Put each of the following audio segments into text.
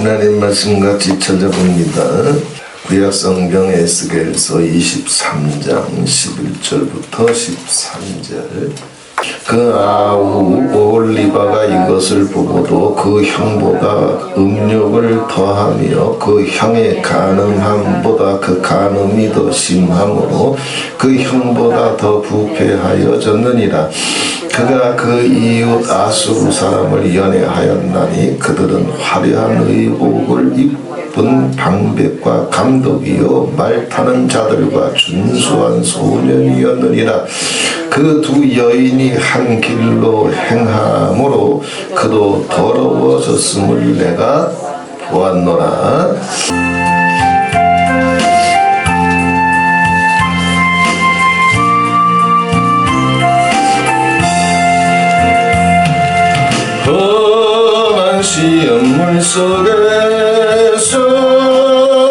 하나님 말씀 같이 찾아봅니다. 구약성경 에스겔서 23장 11절부터 13절. 그 아후 오홀리바가 이것을 보고도 그 형보다 음욕을 더하며 그 형의 간음함보다 그 간음이 더 심함으로 그 형보다 더 부패하여졌느니라. 그가 그 이웃 아수르 사람을 연애하였나니 그들은 화려한 의복을 입은 방백과 감독이요 말 타는 자들과 준수한 소년이었느니라. 그 두 여인이 한 길로 행함으로 그도 더러워졌음을 내가 보았노라. 험한 시험 물속에서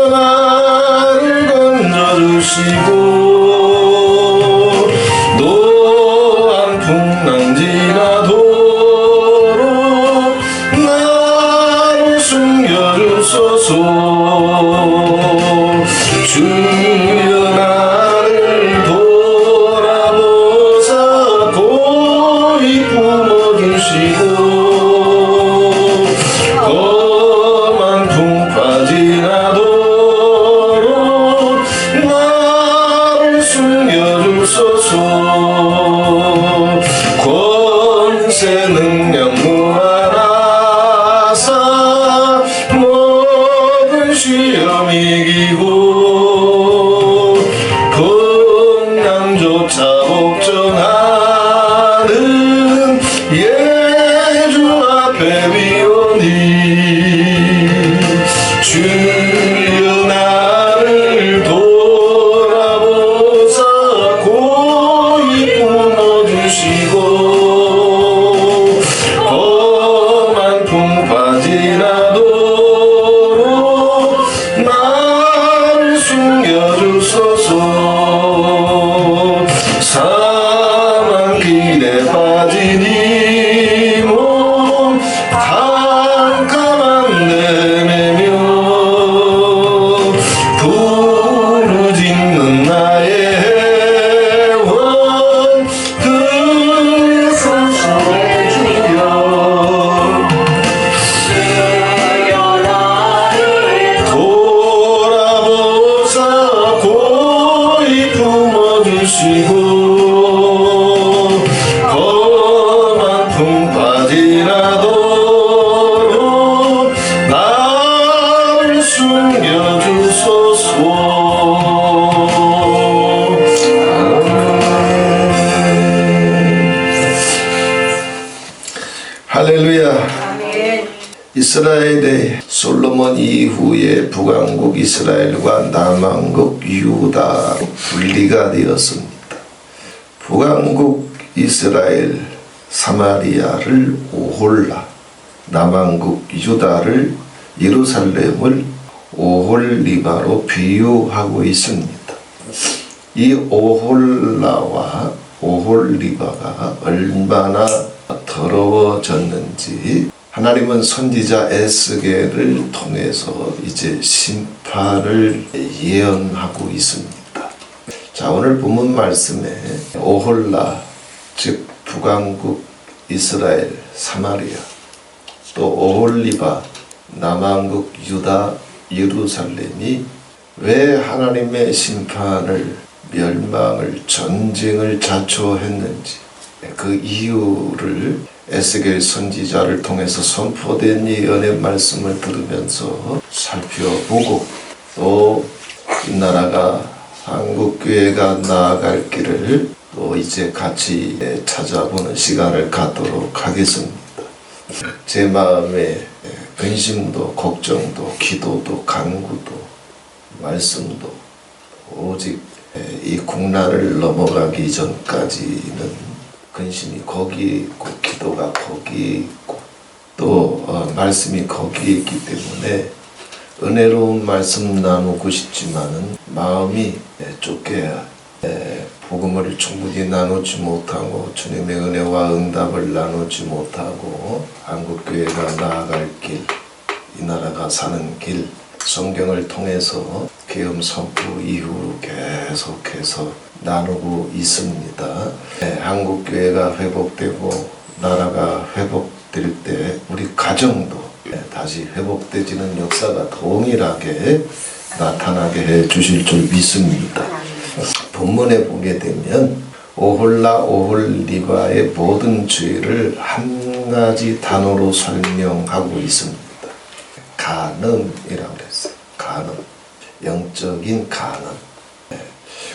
나를 건져주시고 노한 풍랑 지나도록 나를 숨겨주소서. 주여 나를 돌아보사 고이 품어주시고 권세 능력 무한하사 모든 시험 이기고 풍랑조차 복종하는 예주 앞에 비오니 주여 나를 돌아보사 고이 품어주시고 험한 풍파 지나도록 나를 숨겨주소서. 사망 길에 빠진 이 몸 캄캄한 내내며 부르짖는 나의 해원 그에서 소리주여 돌아보사 고이 품어주시고 험한 풍파 지나도록 나를 숨겨주소서. 할렐루야. 이스라엘의 솔로몬 이후에 북왕국 이스라엘과 남왕국 유다 분리가 되었습니다. 북왕국 이스라엘 사마리아를 오홀라, 남왕국 유다를 예루살렘을 오홀리바로 비유하고 있습니다. 이 오홀라와 오홀리바가 얼마나 더러워졌는지 하나님은 선지자 에스겔을 통해서 이제 심판을 예언하고 있습니다. 자, 오늘 본문 말씀에 오홀라, 즉 북왕국 이스라엘 사마리아, 또 오홀리바 남왕국 유다 예루살렘이 왜 하나님의 심판을, 멸망을, 전쟁을 자초했는지 그 이유를 에스겔 선지자를 통해서 선포된 예언의 말씀을 들으면서 살펴보고 또 이 나라가 한국교회가 나아갈 길을 또 이제 같이 찾아보는 시간을 갖도록 하겠습니다. 제 마음에 근심도 걱정도 기도도 간구도 말씀도 오직 이 국난을 넘어가기 전까지는 근심이 거기에 있고 기도가 거기에 있고 또 말씀이 거기에 있기 때문에 은혜로운 말씀 나누고 싶지만은 마음이 쫓겨야 복음을 충분히 나누지 못하고 주님의 은혜와 응답을 나누지 못하고 한국교회가 나아갈 길 이 나라가 사는 길 성경을 통해서 계엄 선포 이후 계속해서 나누고 있습니다. 한국교회가 회복되고 나라가 회복될 때 우리 가정도 다시 회복되지는 역사가 동일하게 나타나게 해 주실 줄 믿습니다. 본문에 보게 되면 오홀라 오홀리바의 모든 죄를 한 가지 단어로 설명하고 있습니다. 간음이라고 그랬어요. 간음, 영적인 간음.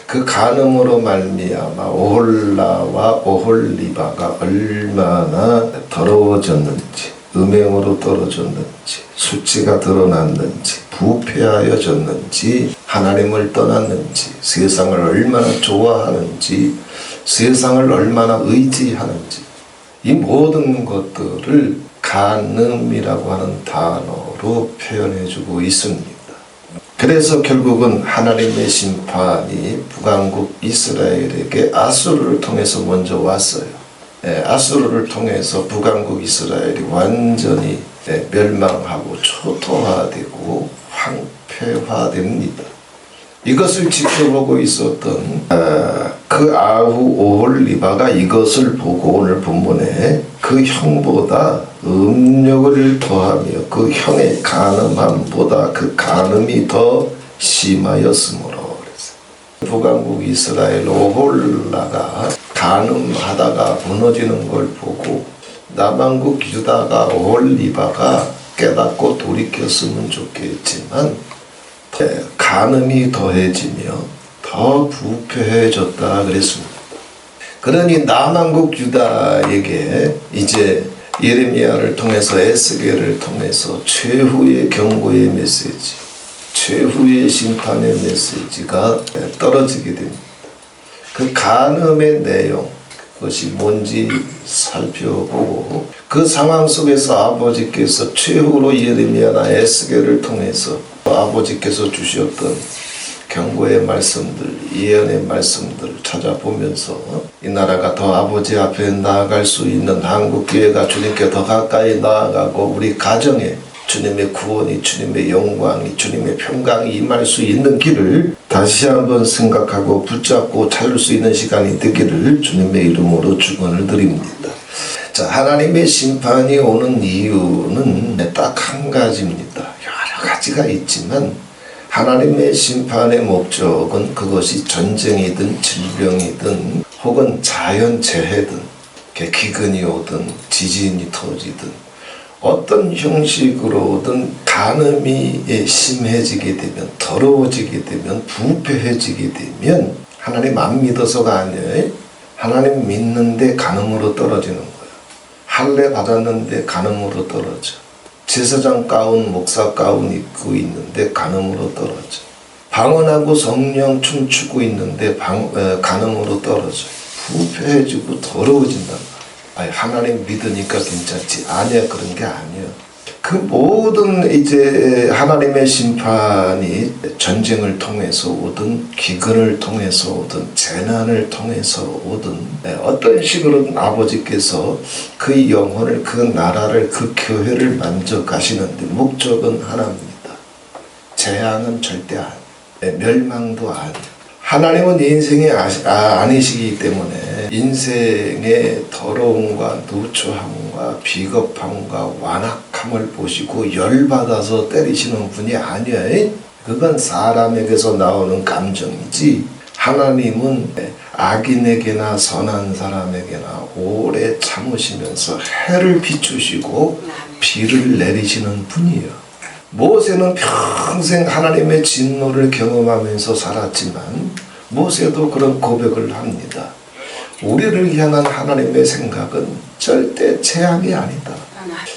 그 간음으로 말미암아 오홀라와 오홀리바가 얼마나 더러워졌는지, 음행으로 떨어졌는지, 수치가 드러났는지, 부패하여졌는지, 하나님을 떠났는지, 세상을 얼마나 좋아하는지, 세상을 얼마나 의지하는지, 이 모든 것들을 간음이라고 하는 단어로 표현해주고 있습니다. 그래서 결국은 하나님의 심판이 북왕국 이스라엘에게 아수르를 통해서 먼저 왔어요. 아수르를 통해서 북왕국 이스라엘이 완전히 멸망하고 초토화되고 황폐화됩니다. 이것을 지켜보고 있었던 그 아후 오홀리바가 이것을 보고 오늘 본문에 그 형보다 음력을 더하며 그 형의 간음함보다 그 간음이 더 심하였으므로 그랬어요. 북왕국 이스라엘 오홀라가 간음하다가 무너지는 걸 보고 남왕국 유다가 오홀리바가 깨닫고 돌이켰으면 좋겠지만 간음이 더해지며 더 부패해졌다 그랬습니다. 그러니 남왕국 유다에게 이제 예레미야를 통해서 에스겔을 통해서 최후의 경고의 메시지, 최후의 심판의 메시지가 떨어지게 됩니다. 그 간음의 내용, 그것이 뭔지 살펴보고 그 상황 속에서 아버지께서 최후로 예레미야나 에스겔을 통해서 아버지께서 주셨던 경고의 말씀들, 예언의 말씀들을 찾아보면서 이 나라가 더 아버지 앞에 나아갈 수 있는 한국교회가 주님께 더 가까이 나아가고 우리 가정에 주님의 구원이, 주님의 영광이, 주님의 평강이 임할 수 있는 길을 다시 한번 생각하고 붙잡고 찾을 수 있는 시간이 되기를 주님의 이름으로 축원을 드립니다. 자, 하나님의 심판이 오는 이유는 딱 한 가지입니다. 여러 가지가 있지만 하나님의 심판의 목적은 그것이 전쟁이든 질병이든 혹은 자연재해든 기근이 오든 지진이 터지든 어떤 형식으로든 간음이 심해지게 되면, 더러워지게 되면, 부패해지게 되면 하나님 안 믿어서가 아니에요. 하나님 믿는데 간음으로 떨어지는 거예요. 할례 받았는데 간음으로 떨어져. 제사장 가운, 목사 가운 입고 있는데 간음으로 떨어져. 방언하고 성령 춤추고 있는데 간음으로 떨어져. 부패해지고 더러워진단 말이야. 아니, 하나님 믿으니까 괜찮지. 아니야, 그런 게 아니야. 그 모든 이제 하나님의 심판이 전쟁을 통해서 오든 기근을 통해서 오든 재난을 통해서 오든 어떤 식으로든 아버지께서 그 영혼을, 그 나라를, 그 교회를 만져가시는데 목적은 하나입니다. 재앙은 절대 아니에요. 멸망도 아니에요. 하나님은 인생이 아니시기 때문에 인생의 더러움과 누추함과 비겁함과 완악함을 보시고 열받아서 때리시는 분이 아니에요. 그건 사람에게서 나오는 감정이지 하나님은 악인에게나 선한 사람에게나 오래 참으시면서 해를 비추시고 비를 내리시는 분이에요. 모세는 평생 하나님의 진노를 경험하면서 살았지만 모세도 그런 고백을 합니다. 우리를 향한 하나님의 생각은 절대 재앙이 아니다.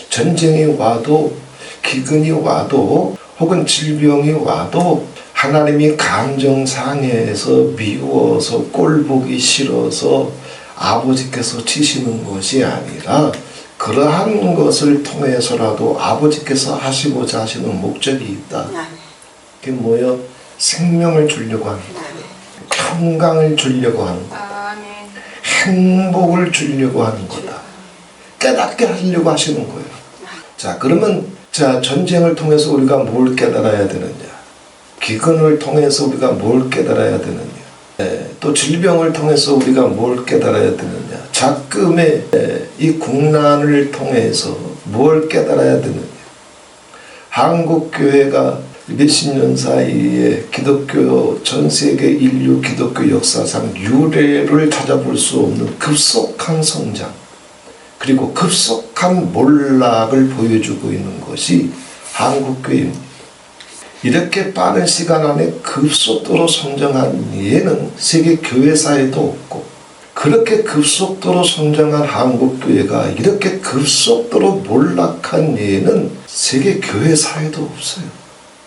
전쟁이 와도 기근이 와도 혹은 질병이 와도 하나님이 감정 상해해서 미워서 꼴보기 싫어서 아버지께서 치시는 것이 아니라 그러한 것을 통해서라도 아버지께서 하시고자 하시는 목적이 있다. 그게 뭐예요? 생명을 주려고 하는 거예요. 평강을 주려고 하는 거다. 행복을 주려고 하는 거다. 깨닫게 하려고 하시는 거예요. 자, 그러면 자, 전쟁을 통해서 우리가 뭘 깨달아야 되느냐? 기근을 통해서 우리가 뭘 깨달아야 되느냐? 또 질병을 통해서 우리가 뭘 깨달아야 되느냐? 작금의 이 국난을 통해서 뭘 깨달아야 되느냐? 한국교회가 몇십 년 사이에 기독교, 전 세계 인류 기독교 역사상 유례를 찾아볼 수 없는 급속한 성장, 그리고 급속한 몰락을 보여주고 있는 것이 한국교회입니다. 이렇게 빠른 시간 안에 급속도로 성장한 예는 세계 교회사에도 없고, 그렇게 급속도로 성장한 한국교회가 이렇게 급속도로 몰락한 예는 세계 교회사에도 없어요.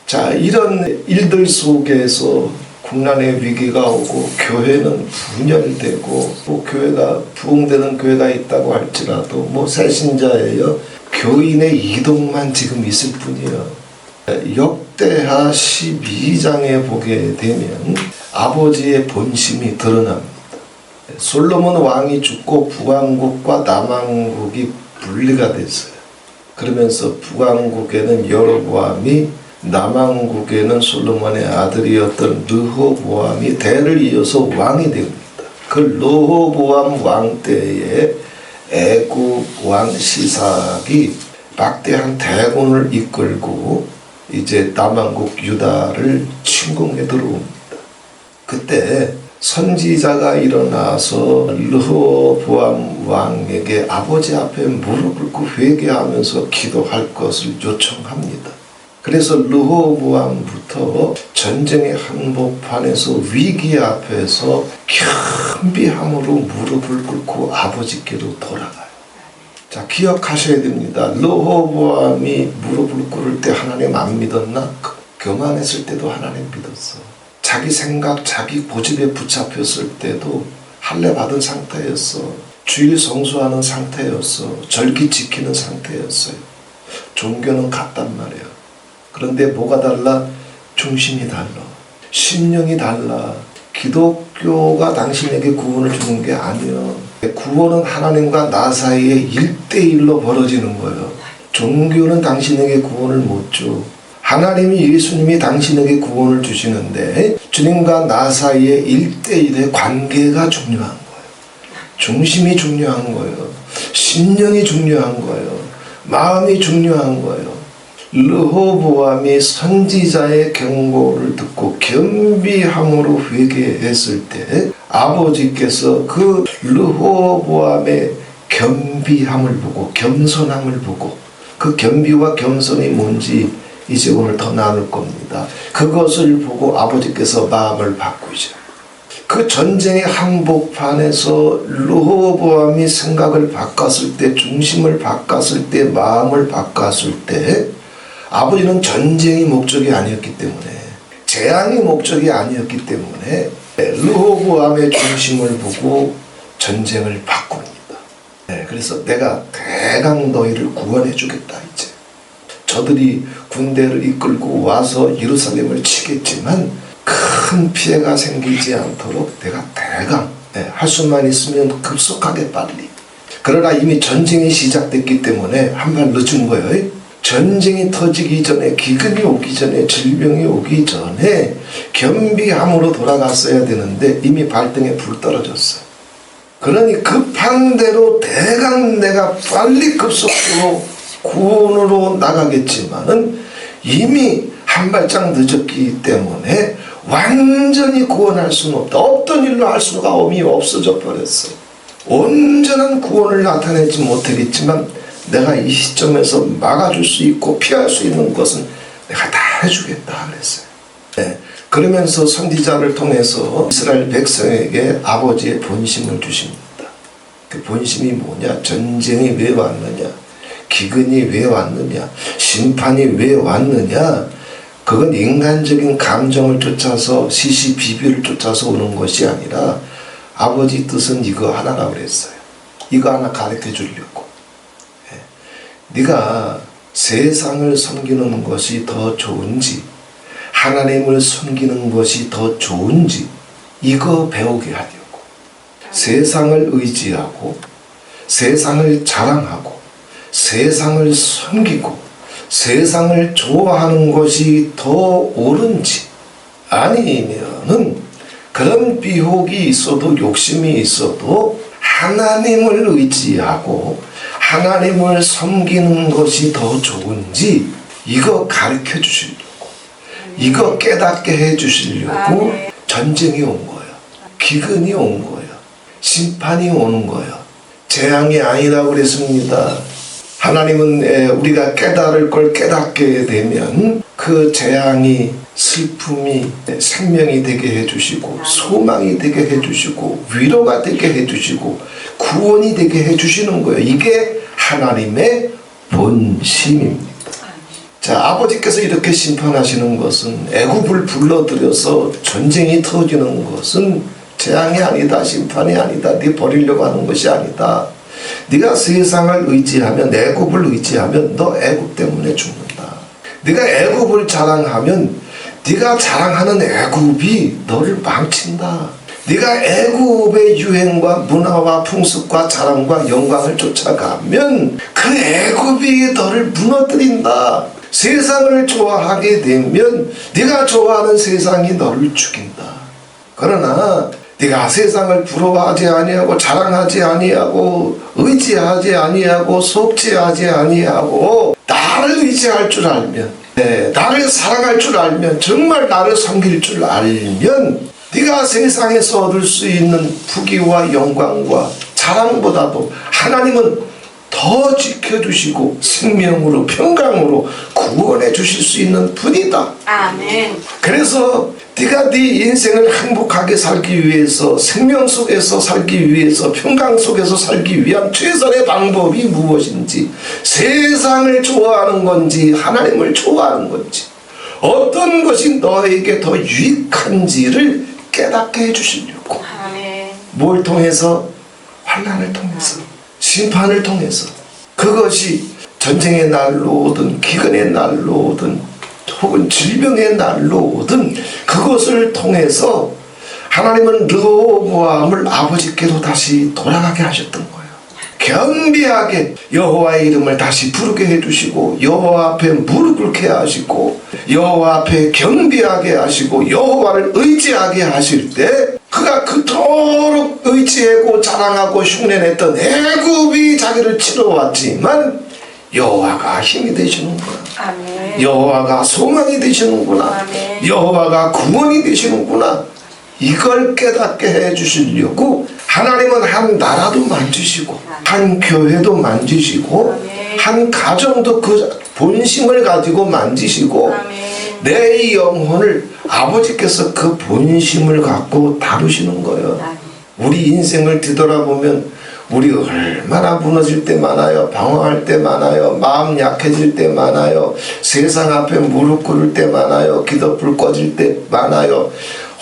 자, 이런 일들 속에서 국난의 위기가 오고 교회는 분열되고, 교회가 부흥되는 교회가 있다고 할지라도 새신자예요. 교인의 이동만 지금 있을 뿐이에요. 역대하 12장에 보게 되면 아버지의 본심이 드러납니다. 솔로몬 왕이 죽고 북왕국과 남왕국이 분리가 됐어요. 그러면서 북왕국에는 여로보암이, 남왕국에는 솔로몬의 아들이었던 르호보암이 대를 이어서 왕이 됩니다. 그 르호보암 왕 때에 애굽 왕 시삭이 막대한 대군을 이끌고 이제 남왕국 유다를 침공해 들어옵니다. 그때 선지자가 일어나서 르호보암 왕에게 아버지 앞에 무릎을 꿇고 회개하면서 기도할 것을 요청합니다. 그래서 르호보암부터 전쟁의 한복판에서 위기 앞에서 겸비함으로 무릎을 꿇고 아버지께로 돌아가요. 자, 기억하셔야 됩니다. 르호보암이 무릎을 꿇을 때 하나님 안 믿었나? 교만했을 때도 하나님 믿었어. 자기 생각, 자기 고집에 붙잡혔을 때도 할례 받은 상태였어. 주일 성수하는 상태였어. 절기 지키는 상태였어요. 종교는 같단 말이에요. 그런데 뭐가 달라? 중심이 달라. 심령이 달라. 기독교가 당신에게 구원을 주는 게 아니에요. 구원은 하나님과 나 사이에 1대1로 벌어지는 거예요. 종교는 당신에게 구원을 못 줘. 하나님이, 예수님이 당신에게 구원을 주시는데 주님과 나 사이에 1대1의 관계가 중요한 거예요. 중심이 중요한 거예요. 심령이 중요한 거예요. 마음이 중요한 거예요. 르호보암이 선지자의 경고를 듣고 겸비함으로 회개했을 때 아버지께서 그 르호보암의 겸비함을 보고, 겸손함을 보고, 그 겸비와 겸손이 뭔지 이제 오늘 더 나눌 겁니다. 그것을 보고 아버지께서 마음을 바꾸죠. 그 전쟁의 한복판에서 르호보암이 생각을 바꿨을 때, 중심을 바꿨을 때, 마음을 바꿨을 때 아버지는 전쟁이 목적이 아니었기 때문에, 재앙이 목적이 아니었기 때문에 르호보암의 중심을 보고 전쟁을 바꿉니다. 그래서 내가 대강 너희를 구원해 주겠다. 이제 저들이 군대를 이끌고 와서 예루살렘을 치겠지만 큰 피해가 생기지 않도록 내가 대강 할 수만 있으면 급속하게 빨리. 그러나 이미 전쟁이 시작됐기 때문에 한 발 늦은 거예요. 전쟁이 터지기 전에, 기근이 오기 전에, 질병이 오기 전에 겸비함으로 돌아갔어야 되는데 이미 발등에 불 떨어졌어. 그러니 급한 대로 대강 내가 빨리 급속도로 구원으로 나가겠지만은 이미 한 발짝 늦었기 때문에 완전히 구원할 수는 없다. 없던 일로 할 수가 없어져 버렸어. 온전한 구원을 나타내지 못하겠지만 내가 이 시점에서 막아줄 수 있고 피할 수 있는 것은 내가 다 해주겠다 그랬어요. 그러면서 선지자를 통해서 이스라엘 백성에게 아버지의 본심을 주십니다. 그 본심이 뭐냐? 전쟁이 왜 왔느냐? 기근이 왜 왔느냐? 심판이 왜 왔느냐? 그건 인간적인 감정을 쫓아서 시시비비를 쫓아서 오는 것이 아니라 아버지 뜻은 이거 하나라고 그랬어요. 이거 하나 가르쳐 주려고. 네가 세상을 섬기는 것이 더 좋은지 하나님을 섬기는 것이 더 좋은지 이거 배우게 하려고. 세상을 의지하고 세상을 자랑하고 세상을 섬기고 세상을 좋아하는 것이 더 옳은지, 아니면은 그런 비혹이 있어도 욕심이 있어도 하나님을 의지하고 하나님을 섬기는 것이 더 좋은지, 이거 가르쳐 주시려고, 이거 깨닫게 해 주시려고 전쟁이 온 거예요. 기근이 온 거예요. 심판이 오는 거예요. 재앙이 아니라고 그랬습니다. 하나님은 우리가 깨달을 걸 깨닫게 되면 그 재앙이 슬픔이 생명이 되게 해주시고, 소망이 되게 해주시고, 위로가 되게 해주시고, 구원이 되게 해주시는 거예요. 이게 하나님의 본심입니다. 자, 아버지께서 이렇게 심판하시는 것은, 애굽을 불러들여서 전쟁이 터지는 것은 재앙이 아니다, 심판이 아니다, 네 버리려고 하는 것이 아니다. 네가 세상을 의지하면, 애굽을 의지하면 너 애굽 때문에 죽는다. 네가 애굽을 자랑하면 네가 자랑하는 애굽이 너를 망친다. 네가 애굽의 유행과 문화와 풍습과 자랑과 영광을 쫓아가면 그 애굽이 너를 무너뜨린다. 세상을 좋아하게 되면 네가 좋아하는 세상이 너를 죽인다. 그러나 네가 세상을 부러워하지 아니하고 자랑하지 아니하고 의지하지 아니하고 속죄하지 아니하고 나를 의지할 줄 알면, 나를 사랑할 줄 알면, 정말 나를 섬길 줄 알면 네가 세상에서 얻을 수 있는 부귀와 영광과 자랑보다도 하나님은 더 지켜주시고 생명으로 평강으로 구원해 주실 수 있는 분이다. 아멘. 그래서 네가 네 인생을 행복하게 살기 위해서, 생명 속에서 살기 위해서, 평강 속에서 살기 위한 최선의 방법이 무엇인지, 세상을 좋아하는 건지 하나님을 좋아하는 건지, 어떤 것이 너에게 더 유익한지를 깨닫게 해주시려고. 아멘. 뭘 통해서? 환난을 통해서, 심판을 통해서. 그것이 전쟁의 날로 오든 기근의 날로 오든 혹은 질병의 날로 오든 그것을 통해서 하나님은 르호보암을 아버지께로 다시 돌아가게 하셨던 거예요. 겸비하게 여호와의 이름을 다시 부르게 해주시고, 여호와 앞에 무릎 꿇게 하시고, 여호와 앞에 겸비하게 하시고, 여호와를 의지하게 하실 때 그가 그토록 의지하고 자랑하고 흉내냈던 애굽이 자기를 치러왔지만 여호와가 힘이 되시는구나. 아멘. 여호와가 소망이 되시는구나. 아멘. 여호와가 구원이 되시는구나. 이걸 깨닫게 해주시려고 하나님은 한 나라도 만지시고, 한 교회도 만지시고, 아멘. 한 가정도 그 본심을 가지고 만지시고, 아멘. 내 이 영혼을 아버지께서 그 본심을 갖고 다루시는 거예요. 우리 인생을 뒤돌아보면 우리 얼마나 무너질 때 많아요. 방황할 때 많아요. 마음 약해질 때 많아요. 세상 앞에 무릎 꿇을 때 많아요. 기도불 꺼질 때 많아요.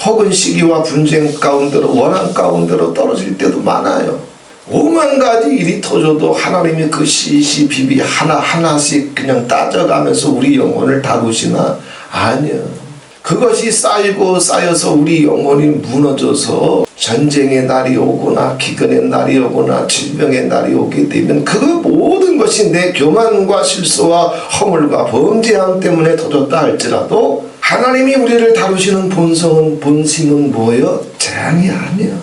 혹은 시기와 분쟁 가운데로, 원한 가운데로 떨어질 때도 많아요. 5만 가지 일이 터져도 하나님이 그 시시비비 하나하나씩 그냥 따져가면서 우리 영혼을 다루시나? 아니요. 그것이 쌓이고 쌓여서 우리 영혼이 무너져서 전쟁의 날이 오거나 기근의 날이 오거나 질병의 날이 오게 되면 그 모든 것이 내 교만과 실수와 허물과 범죄함 때문에 터졌다 할지라도 하나님이 우리를 다루시는 본심은 뭐예요? 재앙이 아니에요.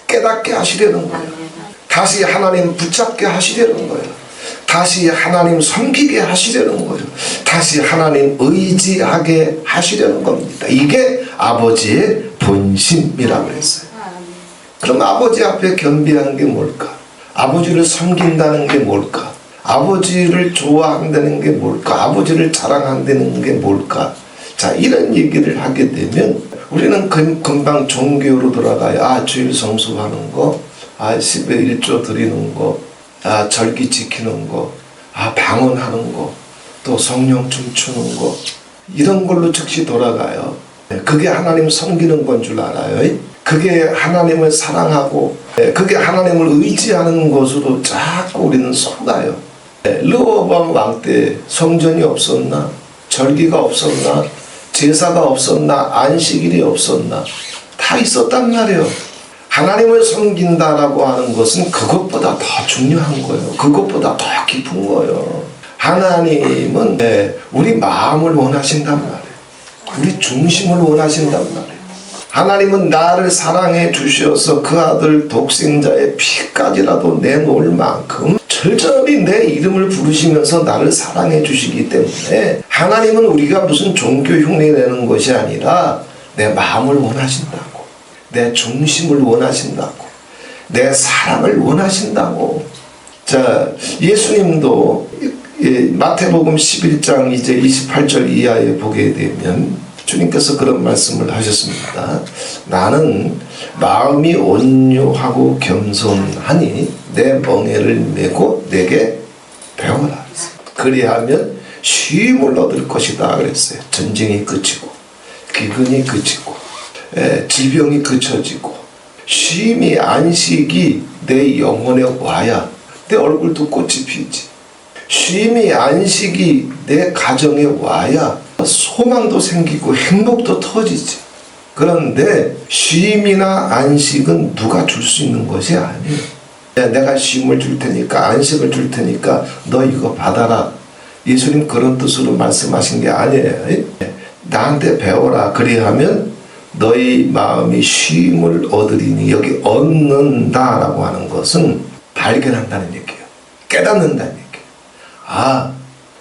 깨닫게 하시려는 거예요. 다시 하나님 붙잡게 하시려는 거예요. 다시 하나님 섬기게 하시려는 거예요. 다시 하나님 의지하게 하시려는 겁니다. 이게 아버지의 본심이라고 했어요. 그럼 아버지 앞에 겸비한 게 뭘까? 아버지를 섬긴다는 게 뭘까? 아버지를 좋아한다는 게 뭘까? 아버지를 자랑한다는 게 뭘까? 자, 이런 얘기를 하게 되면 우리는 금방 종교로 돌아가요. 주일 성수하는 거, 10에 1조 드리는 거, 절기 지키는 거, 방언하는 거, 또 성령 춤추는 거, 이런 걸로 즉시 돌아가요. 그게 하나님 섬기는 건 줄 알아요. 그게 하나님을 사랑하고 그게 하나님을 의지하는 것으로 자꾸 우리는 속아요. 르호보암 왕 때 성전이 없었나? 절기가 없었나? 제사가 없었나? 안식일이 없었나? 다 있었단 말이에요. 하나님을 섬긴다라고 하는 것은 그것보다 더 중요한 거예요. 그것보다 더 깊은 거예요. 하나님은 우리 마음을 원하신단 말이에요. 우리 중심을 원하신단 말이에요. 하나님은 나를 사랑해 주셔서 그 아들 독생자의 피까지라도 내놓을 만큼 철저히 내 이름을 부르시면서 나를 사랑해 주시기 때문에 하나님은 우리가 무슨 종교 흉내 내는 것이 아니라 내 마음을 원하신다고, 내 중심을 원하신다고, 내 사랑을 원하신다고. 자, 예수님도 마태복음 11장 이제 28절 이하에 보게 되면 주님께서 그런 말씀을 하셨습니다. 나는 마음이 온유하고 겸손하니 내 멍에를 메고 내게 배워라. 그리하면 쉼을 얻을 것이다 그랬어요. 전쟁이 그치고 기근이 그치고 질병이 그쳐지고 쉼이 안식이 내 영혼에 와야 내 얼굴도 꽃이 피지. 쉼이 안식이 내 가정에 와야 소망도 생기고 행복도 터지지. 그런데 쉼이나 안식은 누가 줄 수 있는 것이 아니에요. 내가 쉼을 줄 테니까 안식을 줄 테니까 너 이거 받아라. 예수님 그런 뜻으로 말씀하신 게 아니에요. 나한테 배워라. 그리하면 너희 마음이 쉼을 얻으리니, 여기 얻는다라고 하는 것은 발견한다는 얘기예요. 깨닫는다는 얘기예요. 아,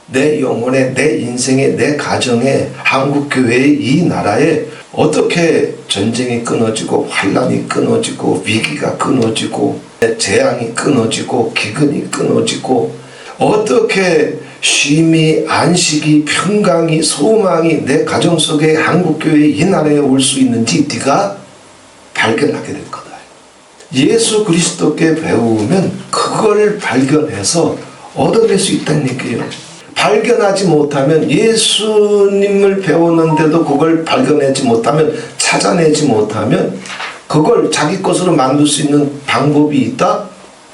내 영혼에, 내 인생에, 내 가정에, 한국교회의 이 나라에 어떻게 전쟁이 끊어지고 환란이 끊어지고 위기가 끊어지고 재앙이 끊어지고 기근이 끊어지고 어떻게 쉼이 안식이 평강이 소망이 내 가정 속에 한국교회 이 나라에 올 수 있는지 네가 발견하게 될 거다. 예수 그리스도께 배우면 그걸 발견해서 얻어낼 수 있다는 얘기예요. 발견하지 못하면, 예수님을 배웠는데도 그걸 발견하지 못하면, 찾아내지 못하면 그걸 자기 것으로 만들 수 있는 방법이 있다?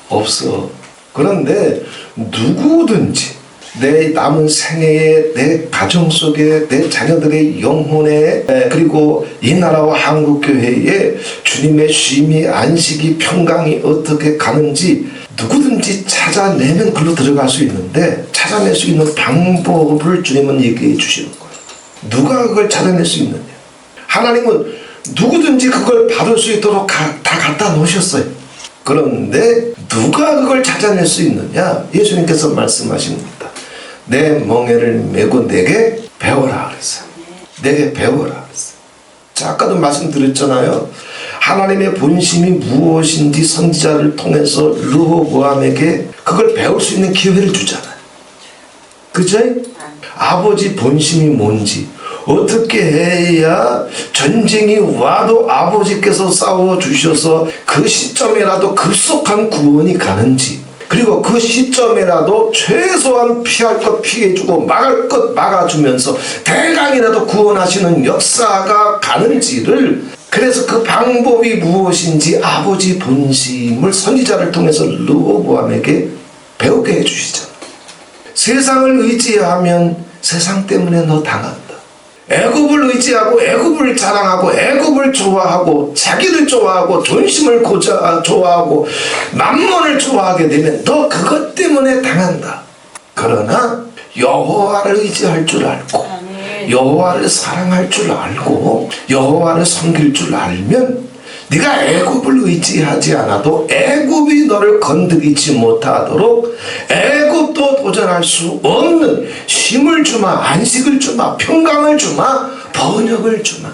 없어. 그런데 누구든지 내 남은 생애에, 내 가정 속에, 내 자녀들의 영혼에, 그리고 이 나라와 한국교회에 주님의 쉼이 안식이 평강이 어떻게 가는지 누구든지 찾아내면 글로 들어갈 수 있는데, 찾아낼 수 있는 방법을 주님은 얘기해 주시는 거예요. 누가 그걸 찾아낼 수 있느냐? 하나님은 누구든지 그걸 받을 수 있도록 다 갖다 놓으셨어요. 그런데 누가 그걸 찾아낼 수 있느냐? 예수님께서 말씀하십니다. 내 멍에를 메고 내게 배워라 그랬어요. 내게 배워라 그랬어요. 자, 아까도 말씀드렸잖아요. 하나님의 본심이 무엇인지 선지자를 통해서 르호보암에게 그걸 배울 수 있는 기회를 주잖아요. 그죠? 아버지 본심이 뭔지, 어떻게 해야 전쟁이 와도 아버지께서 싸워주셔서 그 시점에라도 급속한 구원이 가는지, 그리고 그 시점에라도 최소한 피할 것 피해주고 막을 것 막아주면서 대강이라도 구원하시는 역사가 가는지를, 그래서 그 방법이 무엇인지 아버지 본심을 선지자를 통해서 르호보암에게 배우게 해주시잖아. 세상을 의지하면 세상 때문에 너 당한다. 애굽을 의지하고 애굽을 자랑하고 애굽을 좋아하고 자기를 좋아하고 존심을 좋아하고 만몬을 좋아하게 되면 너 그것 때문에 당한다. 그러나 여호와를 의지할 줄 알고 여호와를 사랑할 줄 알고 여호와를 섬길 줄 알면 네가 애굽을 의지하지 않아도 애굽이 너를 건드리지 못하도록 애굽도 도전할 수 없는 쉼을 주마, 안식을 주마, 평강을 주마, 번역을 주마.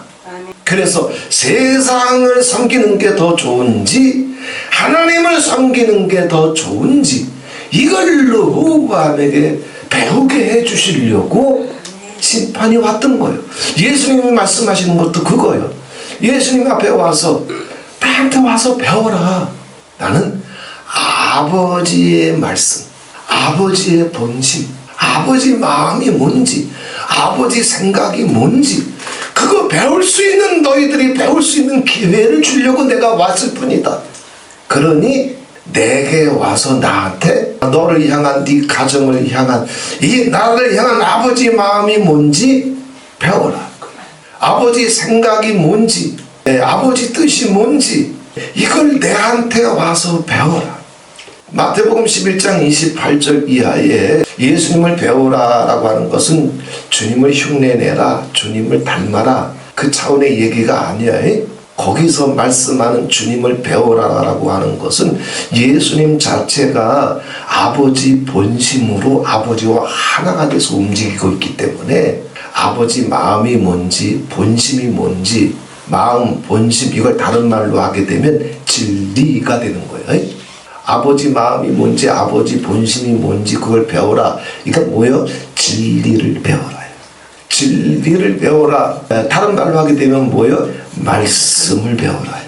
그래서 세상을 섬기는 게 더 좋은지 하나님을 섬기는 게 더 좋은지 이걸 르호보암에게 배우게 해주시려고 심판이 왔던 거예요. 예수님이 말씀하시는 것도 그거예요. 예수님 앞에 와서 나한테 와서 배워라. 나는 아버지의 말씀, 아버지의 본심, 아버지 마음이 뭔지, 아버지 생각이 뭔지 그거 배울 수 있는, 너희들이 배울 수 있는 기회를 주려고 내가 왔을 뿐이다. 그러니 내게 와서 나한테 너를 향한, 네 가정을 향한, 이 나를 향한 아버지 마음이 뭔지 배워라. 아버지 생각이 뭔지, 아버지 뜻이 뭔지 이걸 내한테 와서 배워라. 마태복음 11장 28절 이하에 예수님을 배우라라고 하는 것은 주님을 흉내내라, 주님을 닮아라, 그 차원의 얘기가 아니야. 거기서 말씀하는 주님을 배우라라고 하는 것은 예수님 자체가 아버지 본심으로 아버지와 하나가 돼서 움직이고 있기 때문에 아버지 마음이 뭔지 본심이 뭔지, 마음, 본심, 이걸 다른 말로 하게 되면 진리가 되는 거예요. 아버지 마음이 뭔지, 아버지 본심이 뭔지 그걸 배워라. 그러니까 뭐예요? 진리를 배워라. 진리를 배워라. 다른 말로 하게 되면 뭐예요? 말씀을 배워라.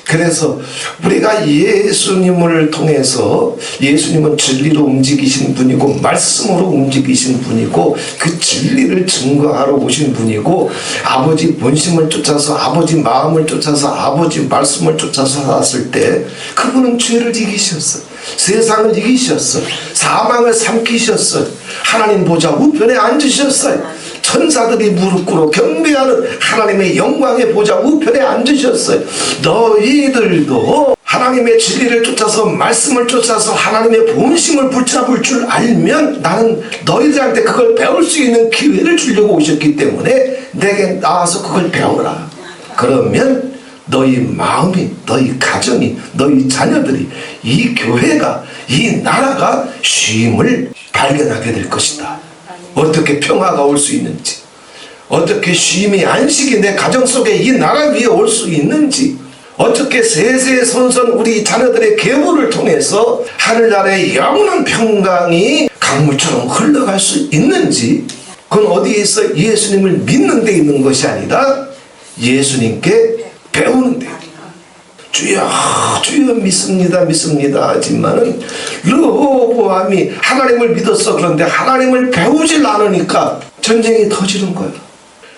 그래서 우리가 예수님을 통해서, 예수님은 진리로 움직이신 분이고 말씀으로 움직이신 분이고 그 진리를 증거하러 오신 분이고 아버지 본심을 쫓아서, 아버지 마음을 쫓아서, 아버지 말씀을 쫓아서 살았을 때 그분은 죄를 이기셨어요. 세상을 이기셨어요. 사망을 삼키셨어요. 하나님 보좌 우편에 앉으셨어요. 천사들이 무릎 꿇어 경배하는 하나님의 영광의 보좌 우편에 앉으셨어요. 너희들도 하나님의 진리를 쫓아서, 말씀을 쫓아서 하나님의 본심을 붙잡을 줄 알면 나는 너희들한테 그걸 배울 수 있는 기회를 주려고 오셨기 때문에 내게 나와서 그걸 배워라. 그러면 너희 마음이, 너희 가정이, 너희 자녀들이, 이 교회가, 이 나라가 쉼을 발견하게 될 것이다. 어떻게 평화가 올 수 있는지, 어떻게 쉼이, 안식이 내 가정 속에 이 나라 위에 올 수 있는지, 어떻게 세세손손 우리 자녀들의 계보를 통해서 하늘나라의 영원한 평강이 강물처럼 흘러갈 수 있는지, 그건 어디에 있어? 예수님을 믿는 데 있는 것이 아니라 예수님께 배우는 데. 주여 주여 믿습니다 믿습니다 하지만은 르호보암이 하나님을 믿었어. 그런데 하나님을 배우질 않으니까 전쟁이 터지는 거예요.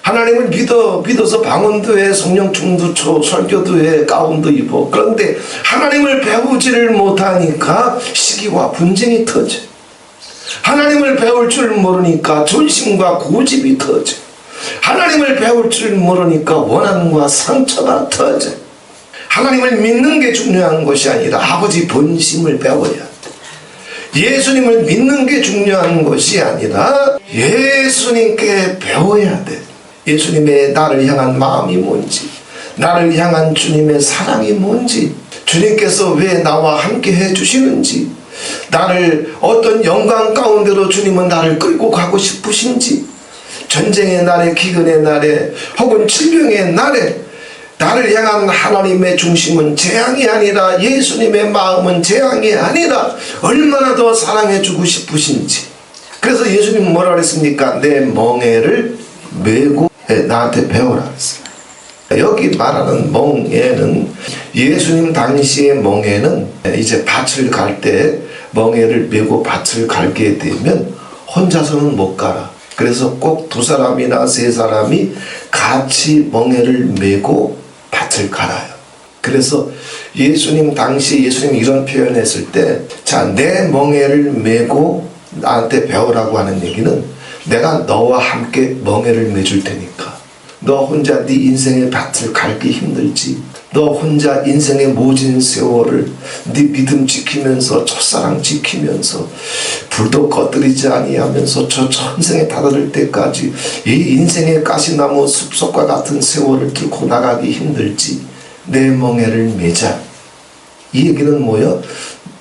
하나님을 믿어서 방언도 해, 성령 충도 쳐, 설교도 해, 가운도 입어. 그런데 하나님을 배우지를 못하니까 시기와 분쟁이 터져. 하나님을 배울 줄 모르니까 존심과 고집이 터져. 하나님을 배울 줄 모르니까 원한과 상처가 터져. 하나님을 믿는 게 중요한 것이 아니라 아버지 본심을 배워야 돼. 예수님을 믿는 게 중요한 것이 아니라 예수님께 배워야 돼. 예수님의 나를 향한 마음이 뭔지, 나를 향한 주님의 사랑이 뭔지, 주님께서 왜 나와 함께 해주시는지, 나를 어떤 영광 가운데로 주님은 나를 끌고 가고 싶으신지, 전쟁의 날에, 기근의 날에, 혹은 질병의 날에 나를 향한 하나님의 중심은 재앙이 아니라, 예수님의 마음은 재앙이 아니라 얼마나 더 사랑해주고 싶으신지. 그래서 예수님은 뭐라 그랬습니까? 내 멍에를 메고 나한테 배우라 그랬어요. 여기 말하는 멍에는, 예수님 당시의 멍에는 이제 밭을 갈 때 멍에를 메고 밭을 갈게 되면 혼자서는 못 가라. 그래서 꼭 두 사람이나 세 사람이 같이 멍에를 메고 밭을 갈아요. 그래서 예수님 당시 예수님이 이런 표현했을 때, 자, 내 멍에를 메고 나한테 배우라고 하는 얘기는 내가 너와 함께 멍에를 메줄 테니까 너 혼자 네 인생의 밭을 갈기 힘들지, 너 혼자 인생의 모진 세월을 네 믿음 지키면서, 첫사랑 지키면서, 불도 꺼뜨리지 아니하면서 저 천생에 다다를 때까지 이 인생의 가시나무 숲속과 같은 세월을 뚫고 나가기 힘들지, 내 멍에를 메자. 이 얘기는 뭐예요?